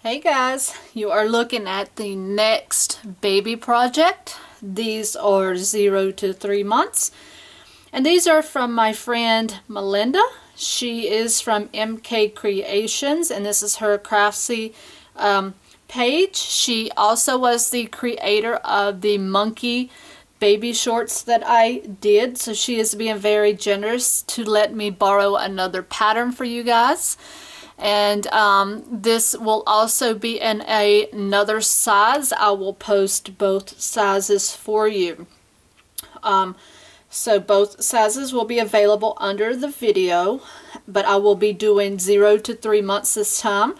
Hey guys, you are looking at the next baby project. These are 0 to 3 months. And these are from my friend Melinda. She is from MK Creations and this is her Craftsy page. She also was the creator of the monkey baby shorts that I did. So she is being very generous to let me borrow another pattern for you guys. And this will also be in another size. I will post both sizes for you. So both sizes will be available under the video, but I will be doing 0 to 3 months this time.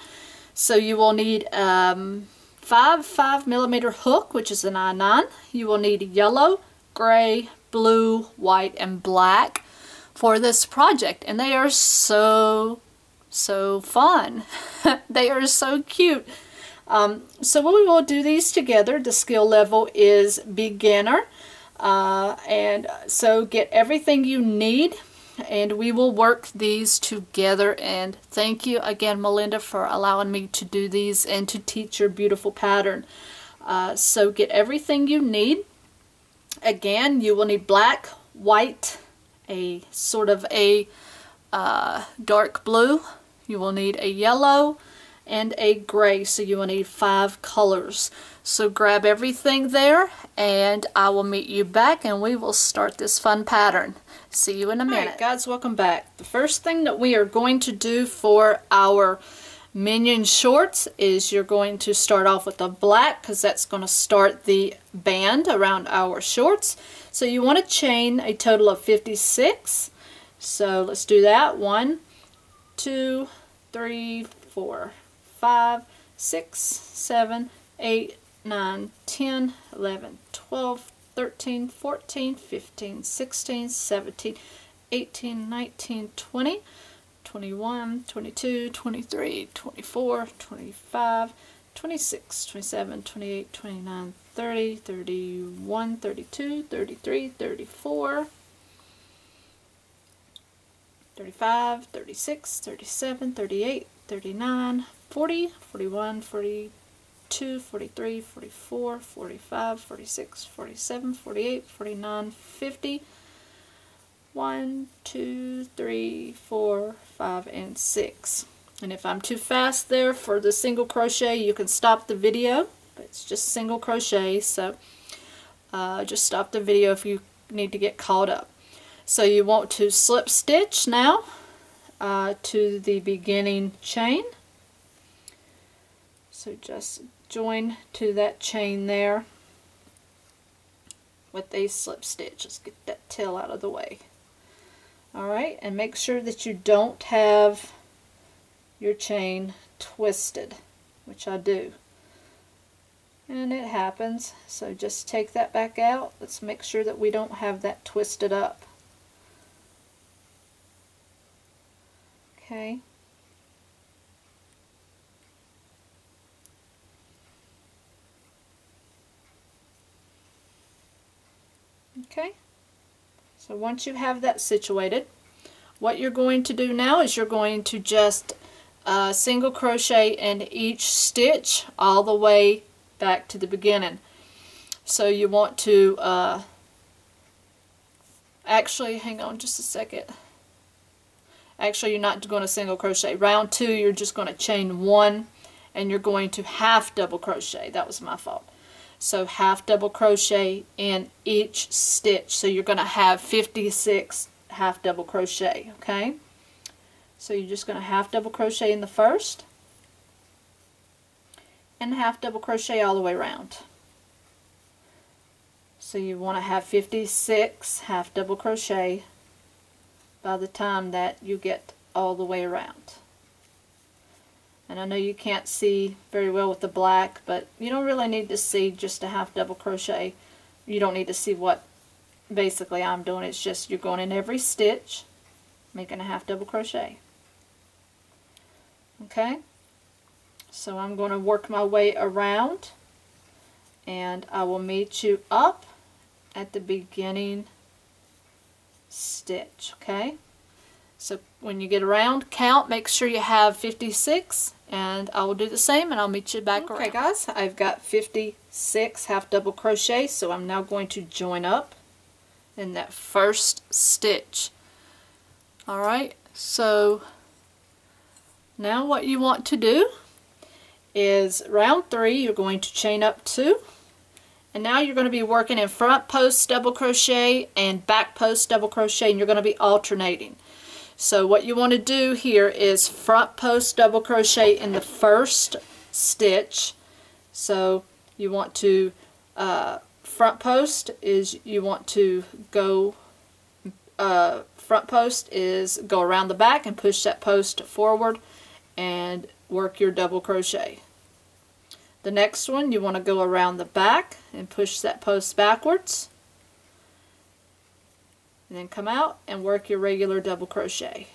So you will need 5mm hook, which is an I-9. You will need yellow, gray, blue, white, and black for this project. And they are so fun. They are so cute. So we will do these together. The skill level is beginner. And so get everything you need and we will work these together. And thank you again, Melinda, for allowing me to do these and to teach your beautiful pattern. So get everything you need. Again, you will need black, white, a sort of a dark blue. You will need a yellow and a gray, so you will need 5 colors. So grab everything there and I will meet you back and we will start this fun pattern. See you in a minute. Alright guys, welcome back. The first thing that we are going to do for our Minion shorts is you're going to start off with a black because that's going to start the band around our shorts. So you want to chain a total of 56. So let's do that. 1, 2, 3, 4, 5, 6, 7, 8, 9, 10, 11, 12, 13, 14, 15, 16, 17, 18, 19, 20, 21, 22, 23, 24, 25, 26, 27, 28, 29, 30, 31, 32, 33, 34, 35, 36, 37, 38, 39, 40, 41, 42, 43, 44, 45, 46, 47, 48, 49, 50, 1, 2, 3, 4, 5, and 6. And if I'm too fast there for the single crochet, you can stop the video, but it's just single crochet, so just stop the video if you need to get caught up. So you want to slip stitch now to the beginning chain. So just join to that chain there with a slip stitch. Let's get that tail out of the way. Alright, and make sure that you don't have your chain twisted, which I do. And it happens, so just take that back out. Let's make sure that we don't have that twisted up. Okay. Okay. So once you have that situated, what you're going to do now is you're going to just single crochet in each stitch all the way back to the beginning. So you want to actually, hang on just a second. Actually, you're not going to single crochet. Round 2, you're just going to chain 1 and you're going to half double crochet. That was my fault. So half double crochet in each stitch. So you're going to have 56 half double crochet, okay? So you're just going to half double crochet in the first and half double crochet all the way around. So you want to have 56 half double crochet by the time that you get all the way around. And I know you can't see very well with the black, but you don't really need to see just a half double crochet. You don't need to see what basically I'm doing. It's just you're going in every stitch, making a half double crochet. Okay? So I'm going to work my way around and I will meet you up at the beginning stitch. Okay? So when you get around, count, make sure you have 56 And I will do the same, and I'll meet you back around. Okay guys, I've got 56 half double crochet, so I'm now going to join up in that first stitch. Alright, so now what you want to do is round 3 you're going to chain up 2, and now you're going to be working in front post double crochet and back post double crochet, and you're going to be alternating. So what you want to do here is front post double crochet in the first stitch. So you want to front post is you want to go front post is go around the back and push that post forward and work your double crochet. The next one you want to go around the back and push that post backwards. And then come out and work your regular double crochet.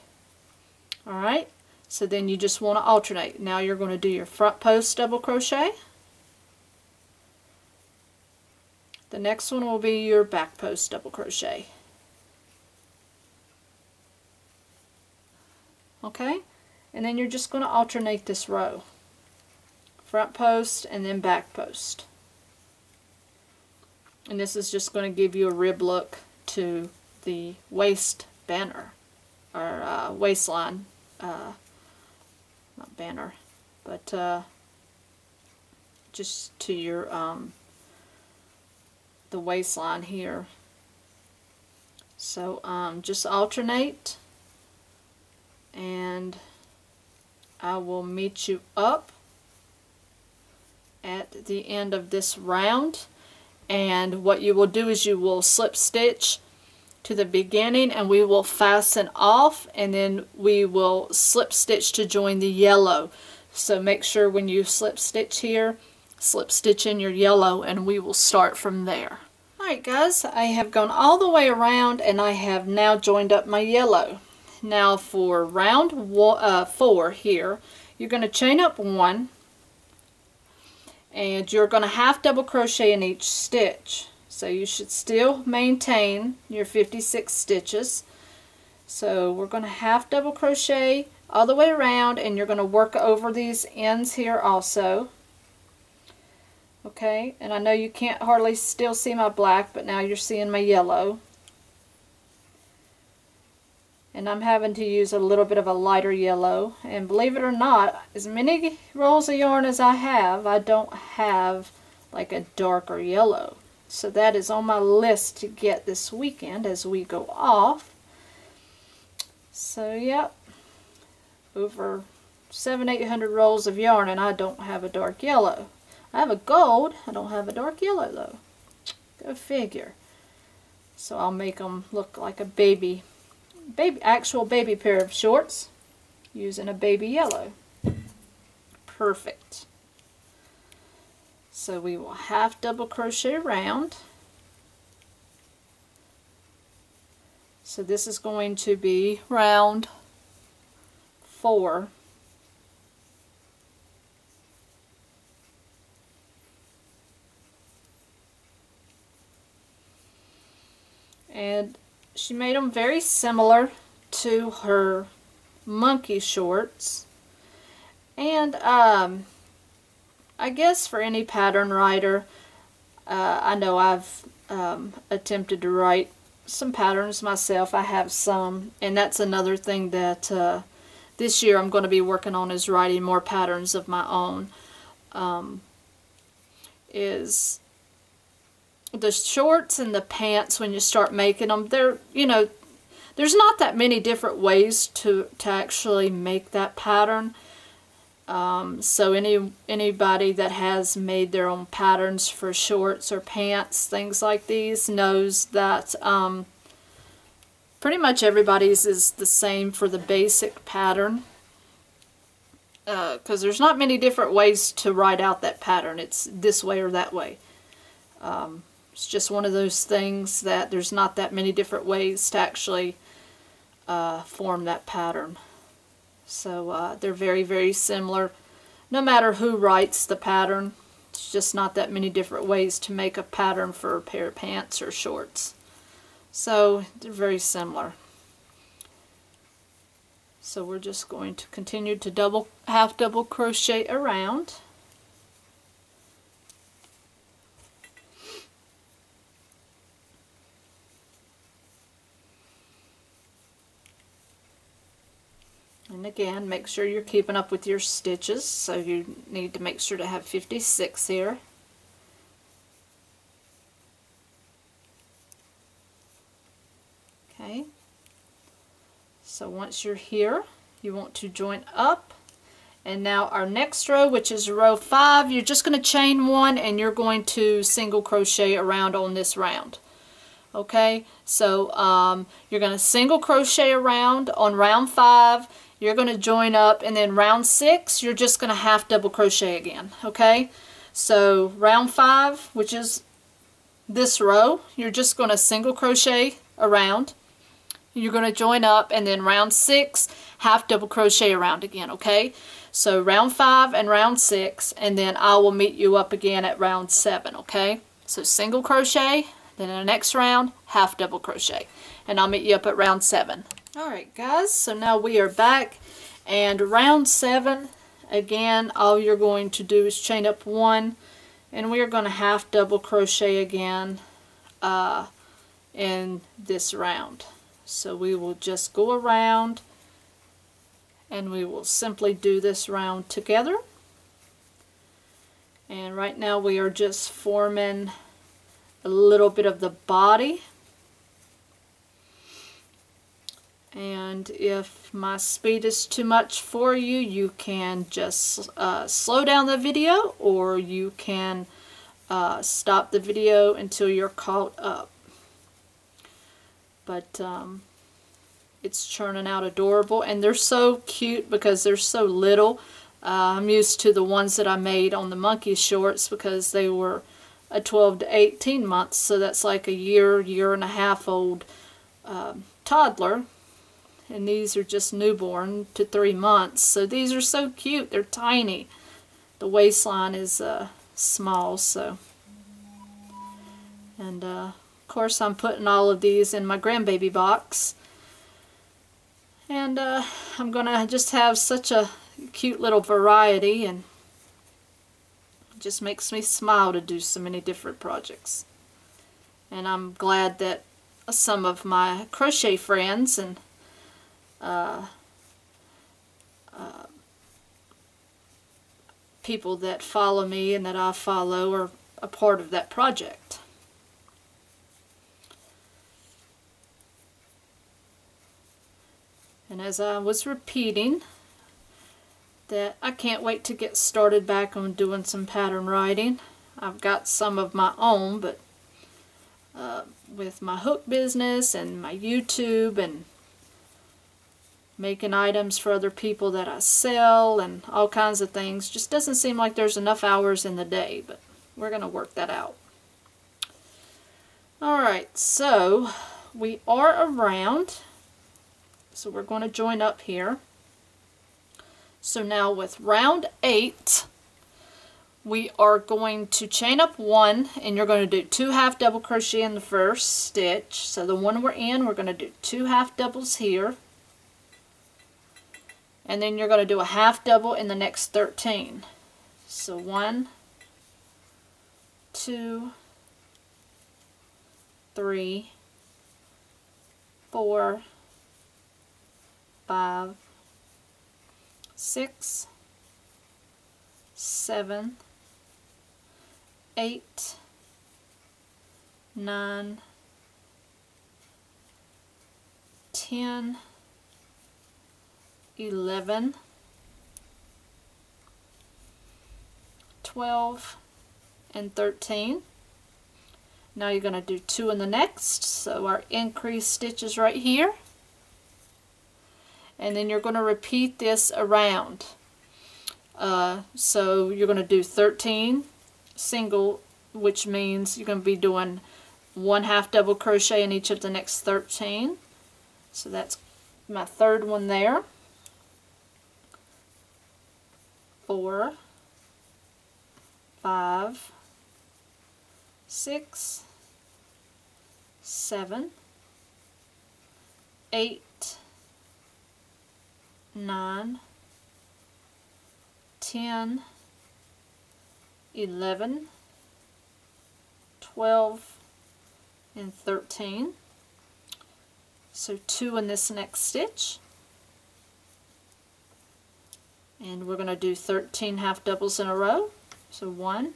Alright, so then you just want to alternate. Now you're going to do your front post double crochet. The next one will be your back post double crochet. Okay, and then you're just going to alternate this row. Front post and then back post. And this is just going to give you a rib look to the waist banner or waistline, not banner, but just to your the waistline here. So just alternate, and I will meet you up at the end of this round. And what you will do is you will slip stitch to the beginning, and we will fasten off, and then we will slip stitch to join the yellow. So make sure when you slip stitch here, slip stitch in your yellow, and we will start from there. Alright guys, I have gone all the way around, and I have now joined up my yellow. Now for round 4 here, you're going to chain up 1, and you're going to half double crochet in each stitch. So you should still maintain your 56 stitches. So we're going to half double crochet all the way around, and you're going to work over these ends here also. Okay, and I know you can't hardly still see my black, but now you're seeing my yellow. And I'm having to use a little bit of a lighter yellow. And believe it or not, as many rolls of yarn as I have, I don't have like a darker yellow. So that is on my list to get this weekend as we go off. So yep, over 700-800 rolls of yarn, and I don't have a dark yellow. I have a gold, I don't have a dark yellow though. Go figure. So I'll make them look like a actual baby pair of shorts using a baby yellow. Perfect. So we will half double crochet around. So this is going to be round 4. And she made them very similar to her monkey shorts. And I guess for any pattern writer, I know I've attempted to write some patterns myself. I have some, and that's another thing that this year I'm going to be working on, is writing more patterns of my own. Is the shorts and the pants, when you start making them, they're, you know, there's not that many different ways to actually make that pattern. So anybody that has made their own patterns for shorts or pants, things like these, knows that pretty much everybody's is the same for the basic pattern, because there's not many different ways to write out that pattern. It's this way or that way. It's just one of those things that there's not that many different ways to actually form that pattern. So they're very, very similar. No matter who writes the pattern, it's just not that many different ways to make a pattern for a pair of pants or shorts. So they're very similar. So we're just going to continue to half double crochet around. And again, make sure you're keeping up with your stitches, so you need to make sure to have 56 here. Okay, so once you're here, you want to join up, and now our next row, which is row 5, you're just going to chain 1 and you're going to single crochet around on this round. Okay, so you're going to single crochet around on round 5, you're going to join up, and then round 6 you're just going to half double crochet again. Okay, so round 5, which is this row, you're just going to single crochet around, you're going to join up, and then round 6 half double crochet around again. Okay, so round 5 and round 6, and then I will meet you up again at round 7. Okay, so single crochet, then in the next round half double crochet, and I'll meet you up at round 7. Alright guys, so now we are back, and round 7, again, all you're going to do is chain up 1, and we are going to half double crochet again in this round. So we will just go around, and we will simply do this round together. And right now we are just forming a little bit of the body. And if my speed is too much for you, you can just slow down the video, or you can stop the video until you're caught up. But it's churning out adorable, and they're so cute because they're so little. I'm used to the ones that I made on the monkey shorts because they were a 12 to 18 months, so that's like a year and a half old toddler. And these are just newborn to 3 months. So these are so cute. They're tiny. The waistline is small, so. And of course I'm putting all of these in my grandbaby box. And I'm going to just have such a cute little variety, and it just makes me smile to do so many different projects. And I'm glad that some of my crochet friends and people that follow me and that I follow are a part of that project. And as I was repeating, that I can't wait to get started back on doing some pattern writing. I've got some of my own, but with my hook business and my YouTube and making items for other people that I sell and all kinds of things, just doesn't seem like there's enough hours in the day, but we're going to work that out. Alright, so we are around, so we're going to join up here. So now with round 8, we are going to chain up 1, and you're going to do 2 half double crochet in the first stitch. So the one we're in, we're going to do 2 half doubles here, and then you're going to do a half double in the next 13. So 1, 2, 3, 4, 5, 6, 7, 8, 9, 10, 11, 12, and 13. Now you're going to do 2 in the next, so our increased stitches right here. And then you're going to repeat this around. So you're going to do 13 single, which means you're going to be doing 1 half double crochet in each of the next 13. So that's my third one there. 4, 5, 6, 7, 8, 9, 10, 11, 12, and 13. So 2 in this next stitch. And we're going to do 13 half doubles in a row. So 1,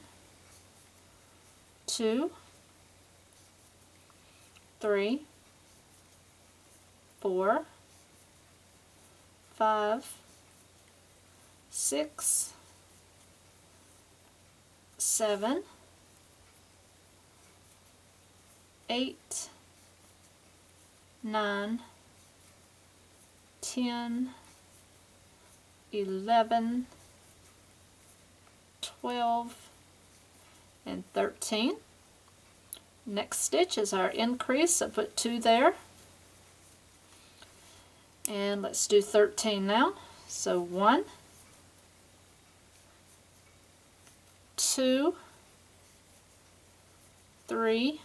2, 3, 4, 5, 6, 7, 8, 9, 10, 11, 12, and 13. Next stitch is our increase. I put 2 there. And let's do 13 now. So 1, 2, 3,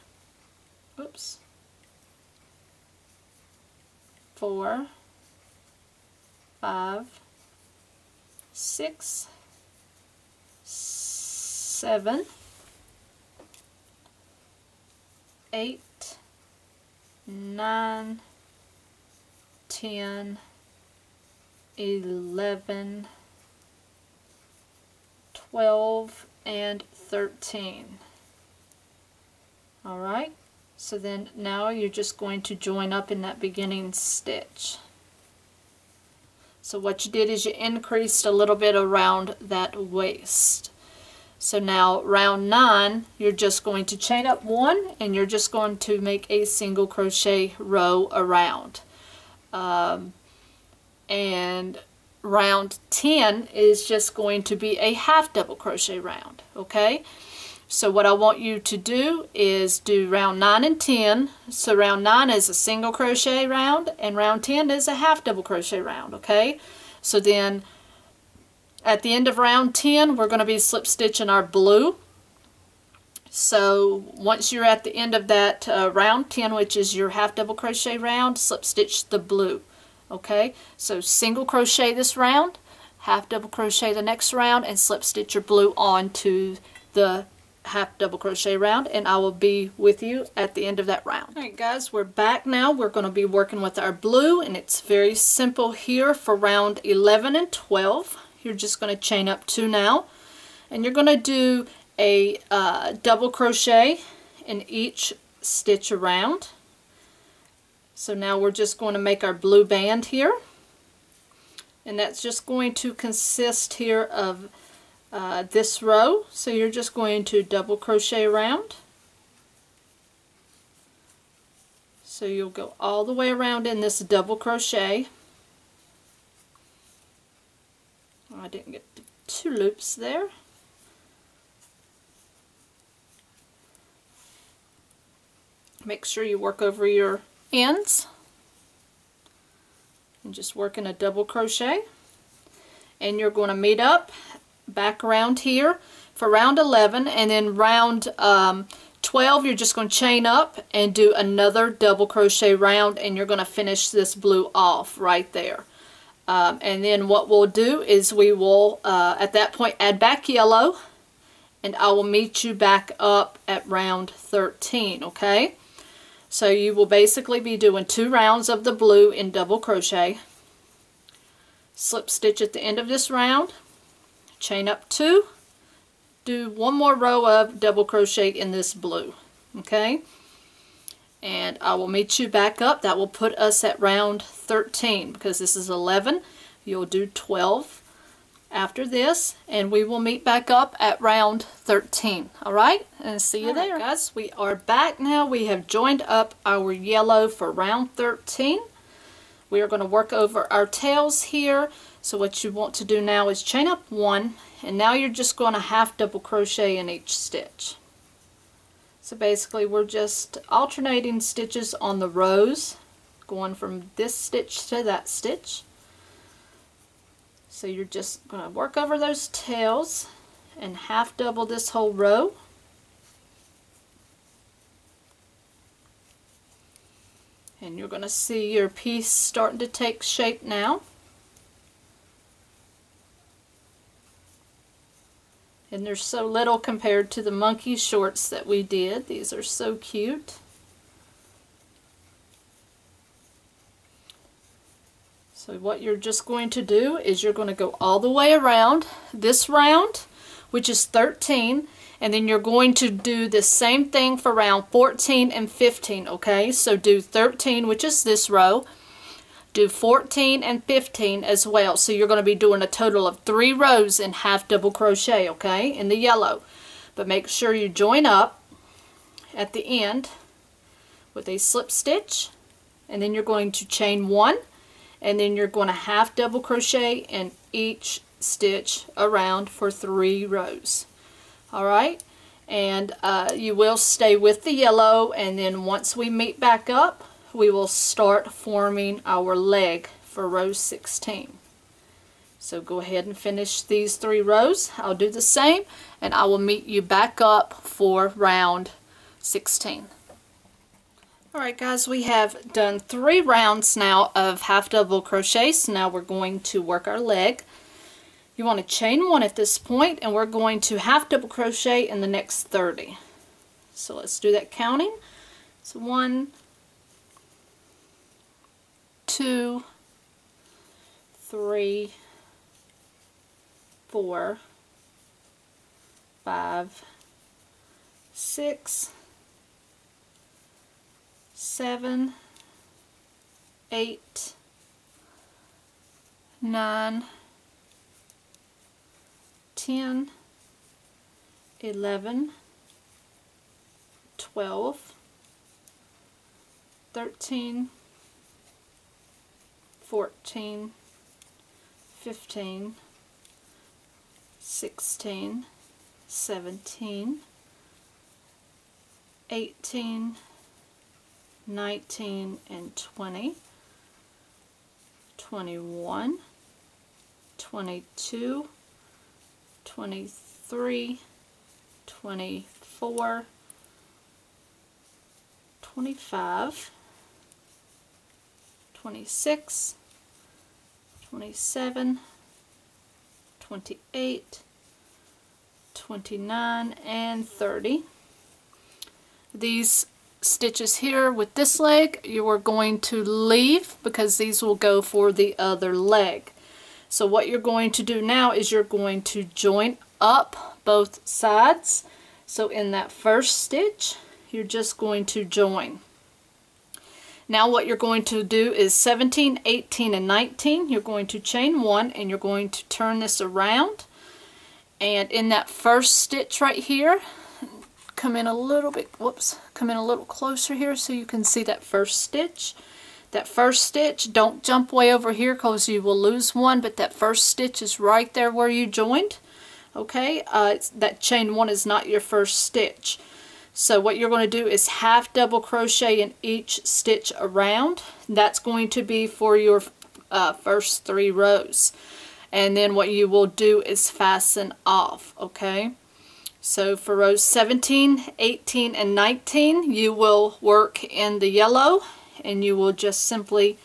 oops, 4, 5, 6, 7, 8, 9, 10, 11, 12, and 13. Alright, so then now you're just going to join up in that beginning stitch. So what you did is you increased a little bit around that waist. So now round 9, you're just going to chain up 1 and you're just going to make a single crochet row around. And round 10 is just going to be a half double crochet round. Okay, so what I want you to do is do round 9 and 10. So round 9 is a single crochet round and round 10 is a half double crochet round. Okay, so then at the end of round 10 we're going to be slip stitching our blue. So once you're at the end of that round 10, which is your half double crochet round, slip stitch the blue. Okay, so single crochet this round, half double crochet the next round, and slip stitch your blue onto the half double crochet round, and I will be with you at the end of that round. Alright guys, we're back now. We're going to be working with our blue, and it's very simple here for round 11 and 12. You're just going to chain up 2 now, and you're going to do a double crochet in each stitch around. So now we're just going to make our blue band here, and that's just going to consist here of this row. So you're just going to double crochet around. So you'll go all the way around in this double crochet. Oh, I didn't get the 2 loops there. Make sure you work over your ends and just work in a double crochet, and you're going to meet up back around here for round 11, and then round 12 you're just going to chain up and do another double crochet round, and you're going to finish this blue off right there. And then what we'll do is we will at that point add back yellow, and I will meet you back up at round 13. Okay, so you will basically be doing 2 rounds of the blue in double crochet, slip stitch at the end of this round, chain up 2, do 1 more row of double crochet in this blue. Okay, and I will meet you back up. That will put us at round 13 because this is 11. You'll do 12 after this, and we will meet back up at round 13. Alright, and see you there. Guys, we are back now. We have joined up our yellow for round 13. We are going to work over our tails here. So what you want to do now is chain up 1, and now you're just going to half double crochet in each stitch. So basically we're just alternating stitches on the rows, going from this stitch to that stitch. So you're just going to work over those tails and half double this whole row. And you're going to see your piece starting to take shape now. And they're so little compared to the monkey shorts that we did. These are so cute. So what you're just going to do is you're going to go all the way around this round, which is 13, and then you're going to do the same thing for round 14 and 15, okay? So do 13, which is this row, do 14 and 15 as well. So you're going to be doing a total of 3 rows in half double crochet, okay, in the yellow. But make sure you join up at the end with a slip stitch, and then you're going to chain 1, and then you're going to half double crochet in each stitch around for 3 rows. Alright, and you will stay with the yellow, and then once we meet back up, we will start forming our leg for row 16. So go ahead and finish these 3 rows. I'll do the same, and I will meet you back up for round 16. Alright guys, we have done 3 rounds now of half double crochet, so now we're going to work our leg. You want to chain 1 at this point, and we're going to half double crochet in the next 30. So let's do that counting. So 1, 2, 3, 4, 5, 6, 7, 8, 9, 10, 11, 12, 13, 14, 15, 16, 17, 18, 19, and 20, 21, 22, 23, 24, 25, 26, 27, 28, 29, and 30. These stitches here with this leg you are going to leave because these will go for the other leg. So what you're going to do now is you're going to join up both sides. So in that first stitch you're just going to join. Now what you're going to do is 17, 18, and 19, you're going to chain 1 and you're going to turn this around, and in that first stitch right here, come in a little bit, whoops, come in a little closer here so you can see that first stitch. That first stitch, don't jump way over here because you will lose one, but that first stitch is right there where you joined. Okay, that chain 1 is not your first stitch. So what you're going to do is half double crochet in each stitch around. That's going to be for your first 3 rows. And then what you will do is fasten off, okay? So for rows 17, 18, and 19, you will work in the yellow, and you will just simply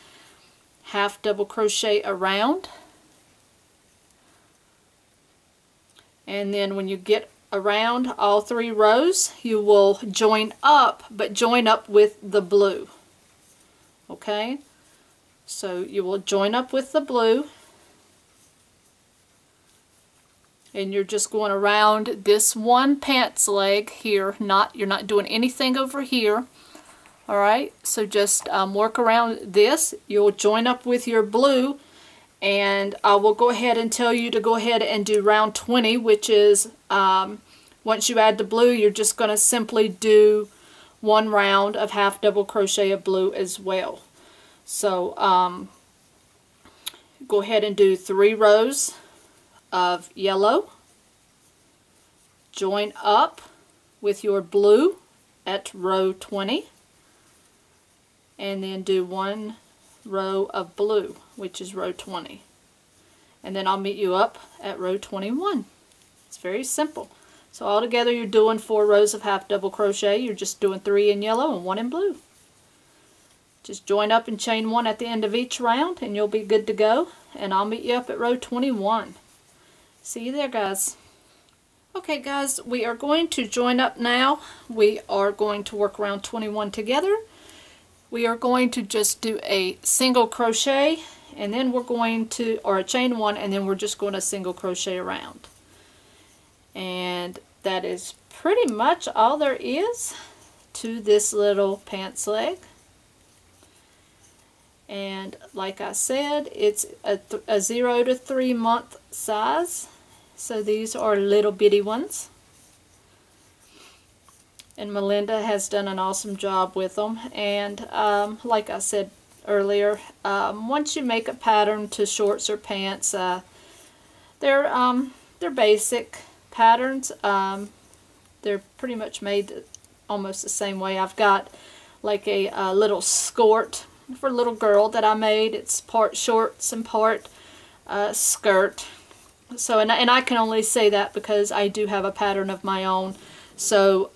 half double crochet around. And then when you get around all 3 rows, you will join up, but join up with the blue. Okay? So you will join up with the blue, and you're just going around this one pants leg here. You're not doing anything over here. Alright, so just work around this. You'll join up with your blue, and I will go ahead and tell you to go ahead and do round 20, which is once you add the blue, you're just going to simply do 1 round of half double crochet of blue as well. So go ahead and do 3 rows of yellow, join up with your blue at row 20, and then do 1 row of blue, which is row 20, and then I'll meet you up at row 21. It's very simple. So all together you're doing 4 rows of half double crochet. You're just doing 3 in yellow and 1 in blue. Just join up and chain 1 at the end of each round, and you'll be good to go, and I'll meet you up at row 21. See you there, guys. Okay guys, we are going to join up now. We are going to work around 21 together. We are going to just do a single crochet, and then we're going to, or a chain one, and then we're just going to single crochet around. And that is pretty much all there is to this little pants leg. And like I said, it's a 0 to 3 month size. So these are little bitty ones. And Melinda has done an awesome job with them. And like I said earlier, once you make a pattern to shorts or pants, they're basic patterns. They're pretty much made almost the same way. I've got like a little skirt for a little girl that I made. It's part shorts and part skirt. So, and I can only say that because I do have a pattern of my own. So,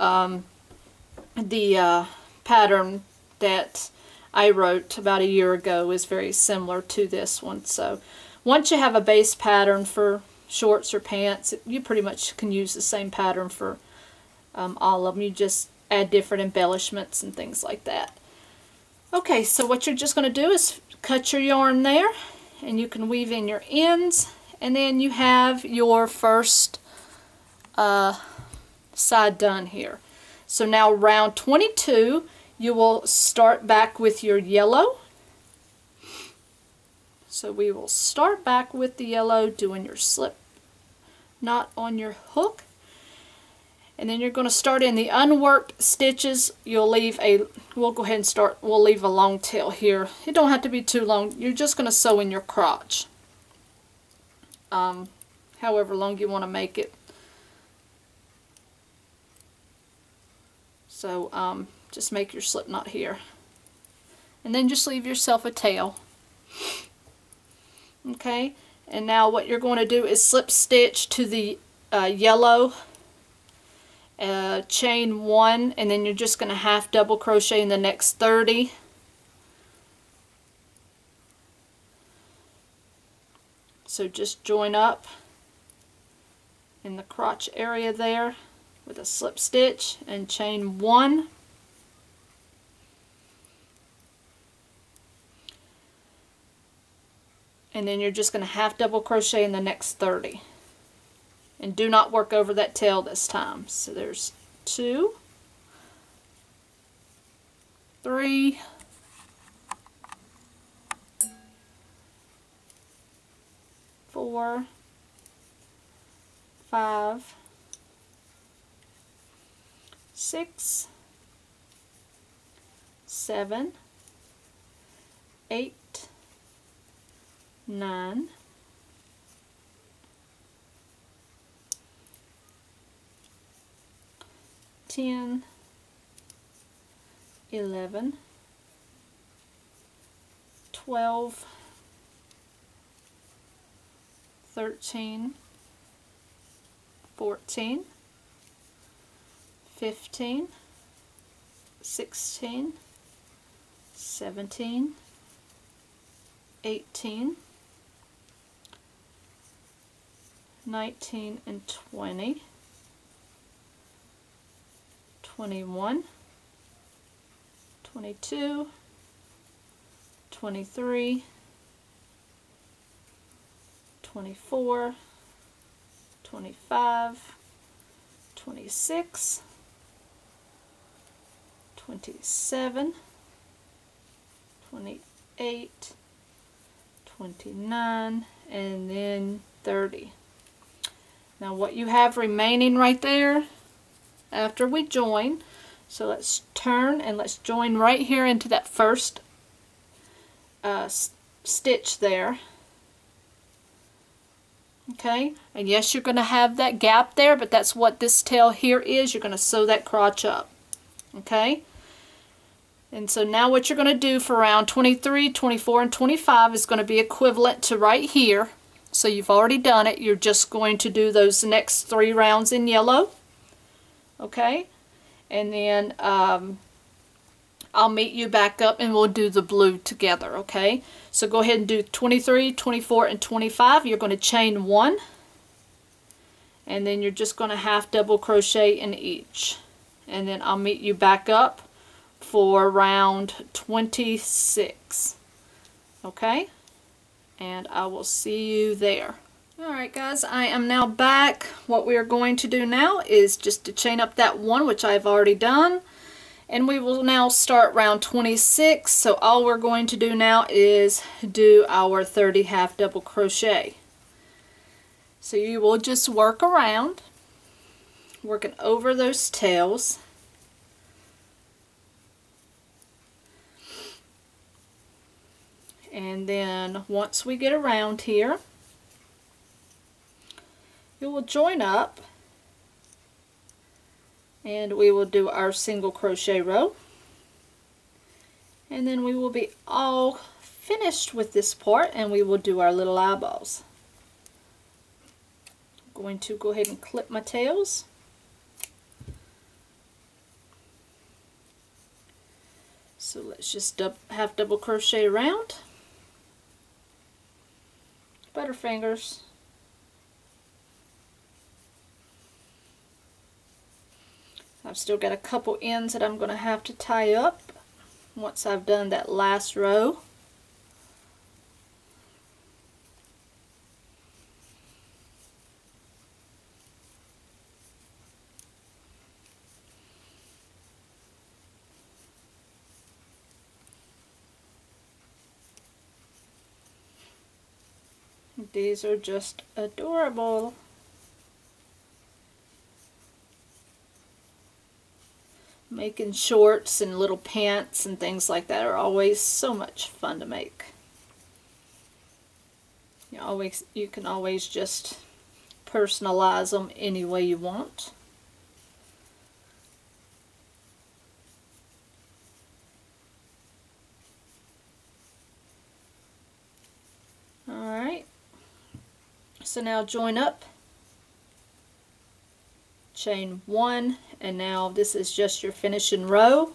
the pattern that I wrote about a year ago is very similar to this one. So, once you have a base pattern for shorts or pants, you pretty much can use the same pattern for all of them. You just add different embellishments and things like that. Okay, so what you're just going to do is cut your yarn there, and you can weave in your ends. And then you have your first side done here. So now round 22, you will start back with your yellow. So we will start back with the yellow, doing your slip knot on your hook. And then you're going to start in the unworked stitches. You'll leave a, we'll go ahead and start, we'll leave a long tail here. It don't have to be too long. You're just going to sew in your crotch. However long you want to make it. So just make your slip knot here, and then just leave yourself a tail. Okay, and now what you're going to do is slip stitch to the yellow, chain one, and then you're just going to half double crochet in the next 30. So just join up in the crotch area there with a slip stitch and chain one. And then you're just going to half double crochet in the next 30. And do not work over that tail this time. So there's 2, 3, 4, 5, 6, 7, 8, 9, 10, 11, 12, 13, 14, 15, 16, 17, 18, 19, and 20, 21, 22, 23, 24, 25, 26, 27, 28, 29, and then 30. Now what you have remaining right there after we join, so let's turn and let's join right here into that first stitch there. Okay, and yes, you're going to have that gap there, but that's what this tail here is. You're going to sew that crotch up. Okay, and so now what you're going to do for round 23, 24, and 25 is going to be equivalent to right here. So you've already done it. You're just going to do those next 3 rounds in yellow. Okay, and then I'll meet you back up and we'll do the blue together. Okay, so go ahead and do 23, 24, and 25. You're going to chain 1, and then you're just going to half double crochet in each, and then I'll meet you back up for round 26. Okay, and I will see you there. Alright guys, I am now back. What we are going to do now is just to chain up that one, which I've already done, and we will now start round 26. So all we're going to do now is do our 30 half double crochet. So you will just work around, working over those tails. And then once we get around here, you will join up and we will do our single crochet row, and then we will be all finished with this part and we will do our little eyeballs. I'm going to go ahead and clip my tails. So let's just half double crochet around. Butterfingers. I've still got a couple ends that I'm going to have to tie up once I've done that last row. These are just adorable. Making shorts and little pants and things like that are always so much fun to make. You can always just personalize them any way you want. Alright, so now join up, chain one, and now this is just your finishing row.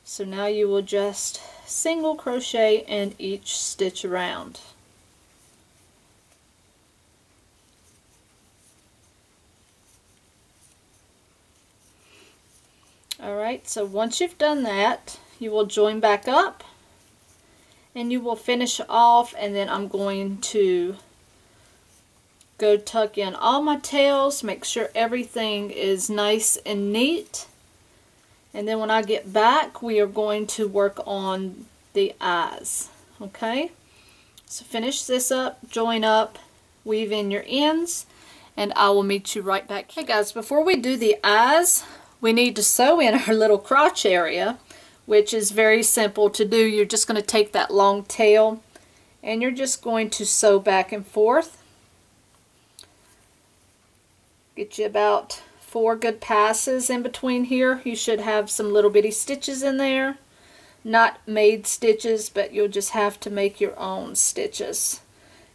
So now you will just single crochet in each stitch around. Alright, so once you've done that, you will join back up and you will finish off, and then I'm going to go tuck in all my tails, make sure everything is nice and neat, and then when I get back we are going to work on the eyes. Okay, so finish this up, join up, weave in your ends, and I will meet you right back. Hey guys, before we do the eyes, we need to sew in our little crotch area, which is very simple to do. You're just going to take that long tail and you're just going to sew back and forth. Get you about 4 good passes in between here. You should have some little bitty stitches in there. Not made stitches, but you'll just have to make your own stitches.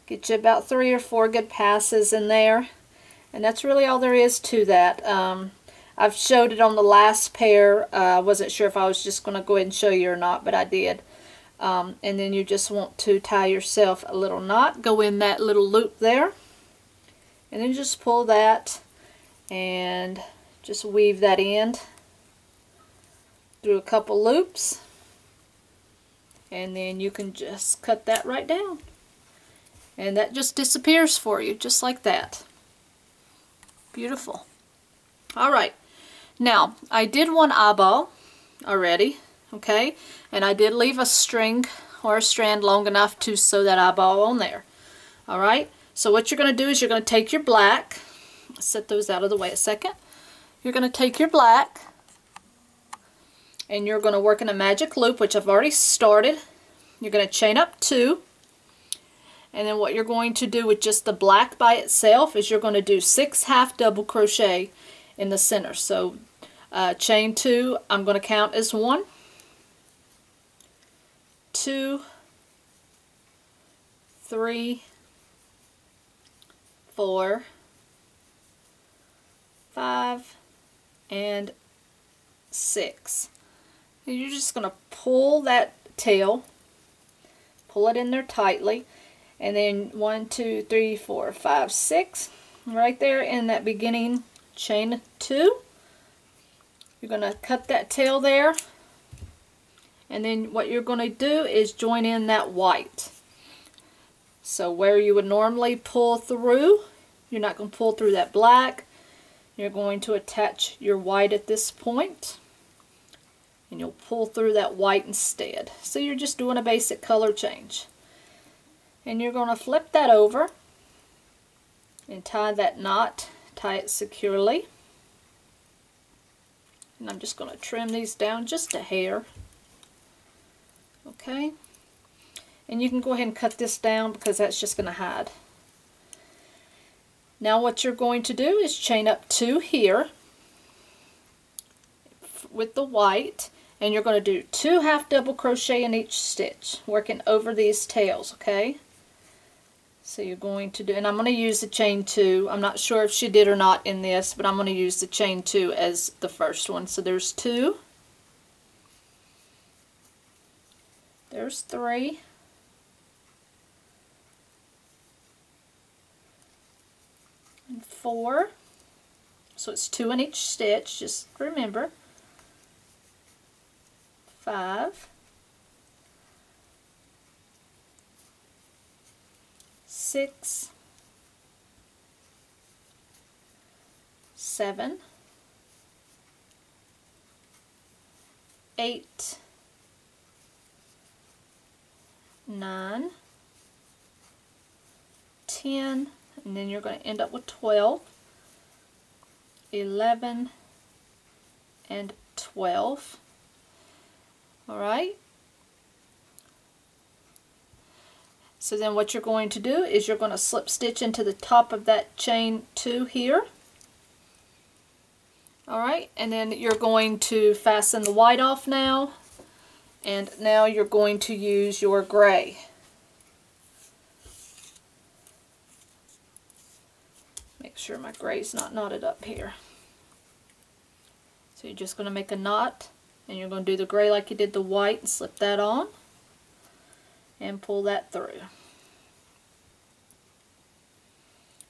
Get you about 3 or 4 good passes in there. And that's really all there is to that. I've showed it on the last pair. I wasn't sure if I was just going to go ahead and show you or not, but I did. And then you just want to tie yourself a little knot. Go in that little loop there. And then just pull that and just weave that end through a couple loops, and then you can just cut that right down, and that just disappears for you just like that. Beautiful. Alright, now I did one eyeball already, okay, and I did leave a string or a strand long enough to sew that eyeball on there. Alright, so what you're going to do is you're going to take your black, set those out of the way a second. You're going to take your black and you're going to work in a magic loop, which I've already started. You're going to chain up 2, and then what you're going to do with just the black by itself is you're going to do 6 half double crochet in the center. So chain 2, I'm going to count as 1, 2, 3, 4, 5, and 6. And you're just going to pull that tail, pull it in there tightly, and then 1, 2, 3, 4, 5, 6. right there in that beginning chain 2. You're going to cut that tail there, and then what you're going to do is join in that white. So where you would normally pull through, you're not going to pull through that black. You're going to attach your white at this point, and you'll pull through that white instead. So you're just doing a basic color change. And you're going to flip that over and tie that knot, tie it securely. And I'm just going to trim these down just a hair. Okay. And you can go ahead and cut this down because that's just going to hide. Now what you're going to do is chain up 2 here with the white, and you're going to do 2 half double crochet in each stitch, working over these tails, okay? So you're going to do, and I'm going to use the chain 2. I'm not sure if she did or not in this, but I'm going to use the chain 2 as the first one. So there's 2. There's 3. And 4. So it's 2 in each stitch, just remember. 5. 6. 7. 8. 9. 10. And then you're going to end up with 12, 11, and 12. Alright? So then what you're going to do is you're going to slip stitch into the top of that chain 2 here. Alright, and then you're going to fasten the white off now. And now you're going to use your gray. Make sure my gray's not knotted up here. So you're just going to make a knot, and you're going to do the gray like you did the white and slip that on and pull that through.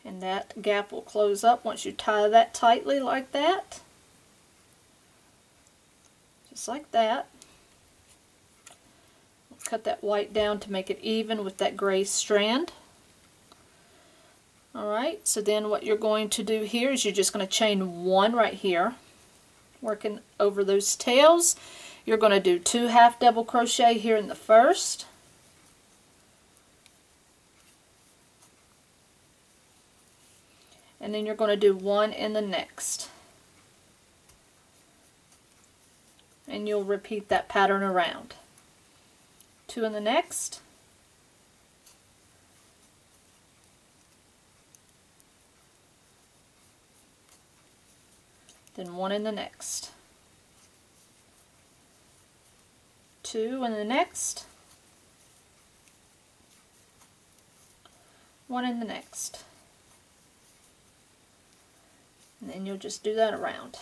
And that gap will close up once you tie that tightly like that. Just like that. Cut that white down to make it even with that gray strand. Alright, so then what you're going to do here is you're just going to chain 1 right here, working over those tails. You're going to do 2 half double crochet here in the first. And then you're going to do 1 in the next. And you'll repeat that pattern around. 2 in the next. Then 1 in the next. 2 in the next. 1 in the next. And then you'll just do that around.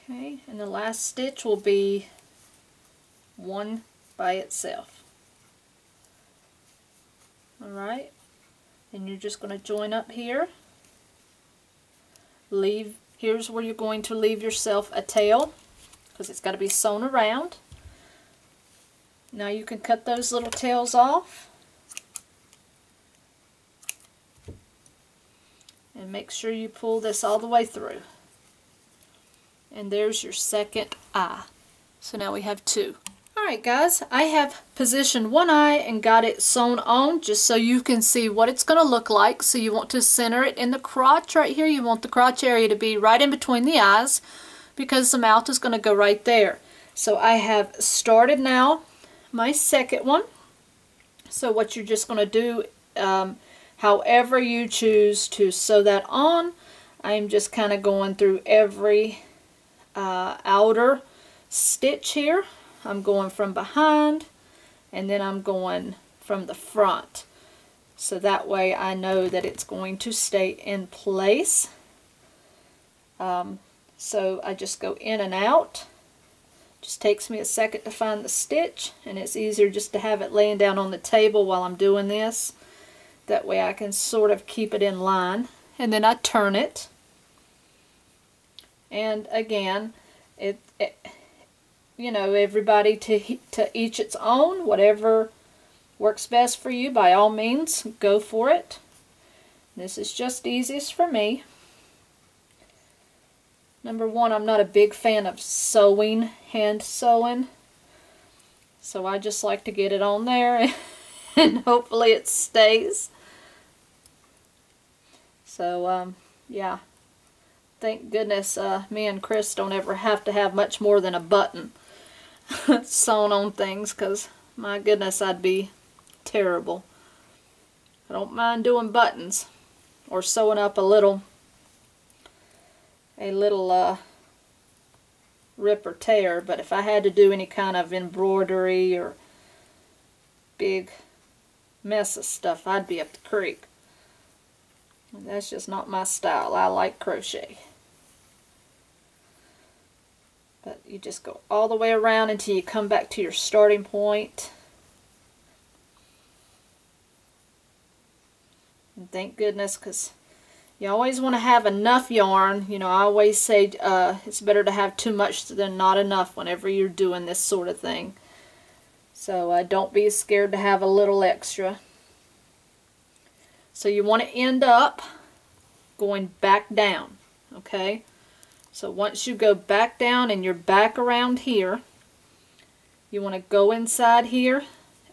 Okay, and the last stitch will be 1 by itself. Alright, and you're just going to join up here. Here's where you're going to leave yourself a tail, because it's got to be sewn around. Now you can cut those little tails off. And make sure you pull this all the way through. And there's your second eye. So now we have 2. Alright guys, I have positioned 1 eye and got it sewn on just so you can see what it's going to look like. So you want to center it in the crotch right here. You want the crotch area to be right in between the eyes because the mouth is going to go right there. So I have started now my second one. So what you're just going to do, however you choose to sew that on, I'm just kind of going through every outer stitch here. I'm going from behind and then I'm going from the front. so that way I know that it's going to stay in place. So I just go in and out. Just takes me a second to find the stitch, and it's easier just to have it laying down on the table while I'm doing this. That way I can sort of keep it in line. And then I turn it. And again, you know, everybody to each its own. Whatever works best for you, by all means, go for it. This is just easiest for me. Number one, I'm not a big fan of sewing, hand sewing. So I just like to get it on there and hopefully it stays. So, yeah. Thank goodness me and Chris don't ever have to have much more than a button sewn on things, because my goodness, I'd be terrible. I don't mind doing buttons or sewing up a little rip or tear, but if I had to do any kind of embroidery or big mess of stuff, I'd be up the creek. And that's just not my style. I like crochet. But you just go all the way around until you come back to your starting point. And thank goodness, because you always want to have enough yarn. You know, I always say it's better to have too much than not enough whenever you're doing this sort of thing. So don't be scared to have a little extra. So you want to end up going back down, okay? So once you go back down and you're back around here, you want to go inside here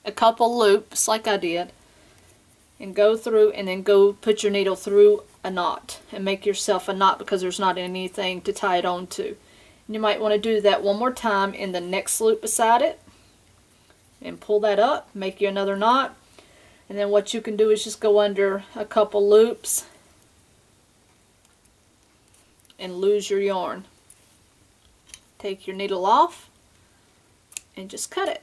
a couple loops like I did, and go through, and then go put your needle through a knot and make yourself a knot, because there's not anything to tie it on to. And you might want to do that one more time in the next loop beside it, and pull that up, make you another knot. And then what you can do is just go under a couple loops and lose your yarn. Take your needle off and just cut it.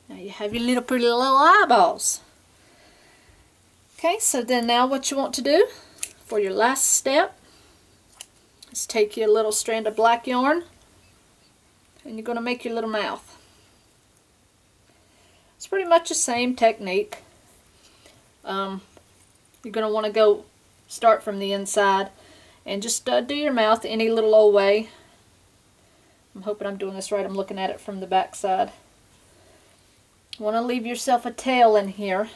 Now you have your little pretty little eyeballs. Okay, so then now what you want to do for your last step is take your little strand of black yarn, and you're going to make your little mouth. It's pretty much the same technique. You're going to want to start from the inside and just do your mouth any little old way. I'm hoping I'm doing this right. I'm looking at it from the back side. You want to leave yourself a tail in here.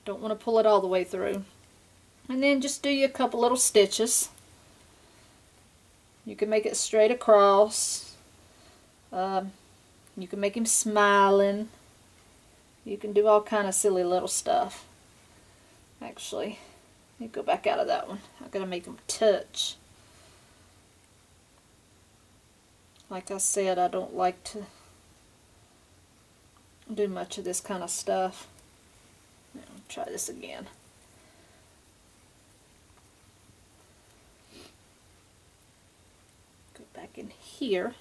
Don't want to pull it all the way through. And then just do you a couple little stitches. You can make it straight across. You can make him smiling. You can do all kind of silly little stuff. Actually, let me go back out of that one. I've got to make him touch. Like I said, I don't like to do much of this kind of stuff. Now, try this again. Go back in here.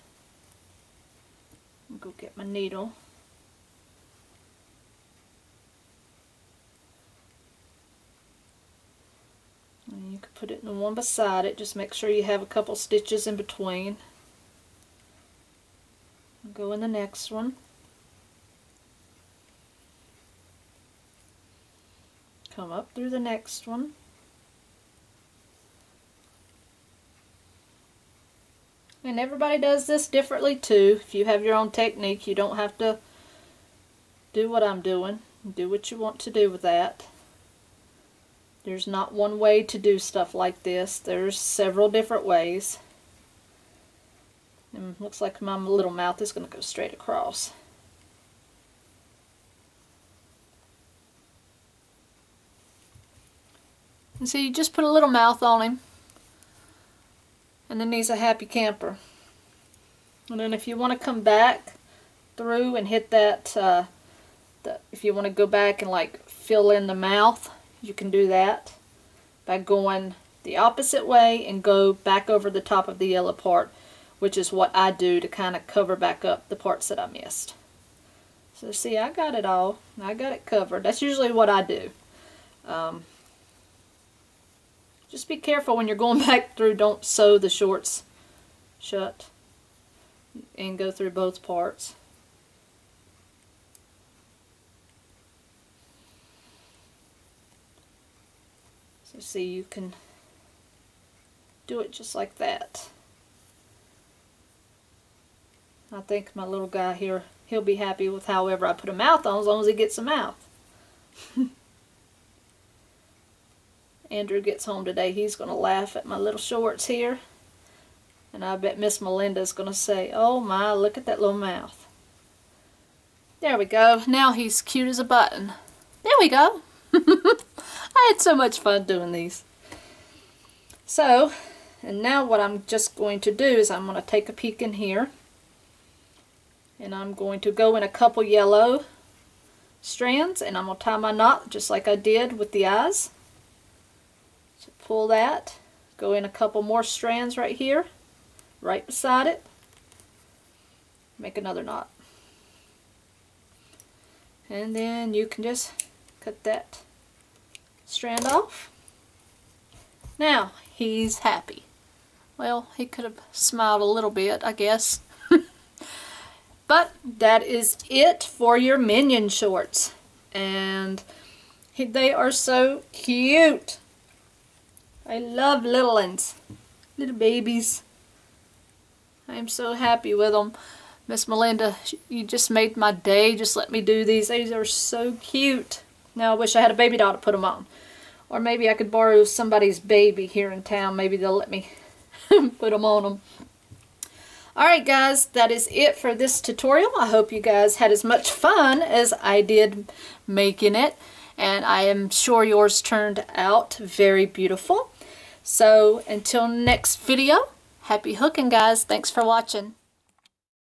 I'll go get my needle. And you can put it in the one beside it. Just make sure you have a couple stitches in between. I'll go in the next one. Come up through the next one. And everybody does this differently too. If you have your own technique, you don't have to do what I'm doing. Do what you want to do with that. There's not one way to do stuff like this. There's several different ways. And it looks like my little mouth is going to go straight across. And so you just put a little mouth on him, and then he's a happy camper. And then if you want to come back through and hit that, if you want to go back and like fill in the mouth, you can do that by going the opposite way and go back over the top of the yellow part, which is what I do to kind of cover back up the parts that I missed. So see, I got it all. I got it covered. That's usually what I do. Just be careful when you're going back through. Don't sew the shorts shut and go through both parts. So see, you can do it just like that. I think my little guy here, he'll be happy with however I put a mouth on, as long as he gets a mouth. Andrew gets home today, he's going to laugh at my little shorts here. And I bet Miss Melinda's going to say, oh my, look at that little mouth. There we go. Now he's cute as a button. There we go. I had so much fun doing these. So, and now what I'm just going to do is I'm going to take a peek in here. And I'm going to go in a couple yellow strands, and I'm going to tie my knot just like I did with the eyes. So pull that, go in a couple more strands right here, right beside it, make another knot. And then you can just cut that strand off. Now he's happy. Well, he could have smiled a little bit, I guess. But that is it for your Minion shorts. And they are so cute. I love little ones. Little babies. I am so happy with them. Miss Melinda, you just made my day. Just let me do these. These are so cute. Now I wish I had a baby doll to put them on. Or maybe I could borrow somebody's baby here in town. Maybe they'll let me put them on them. Alright guys, that is it for this tutorial. I hope you guys had as much fun as I did making it. And I am sure yours turned out very beautiful. So until next video, happy hooking guys. Thanks for watching.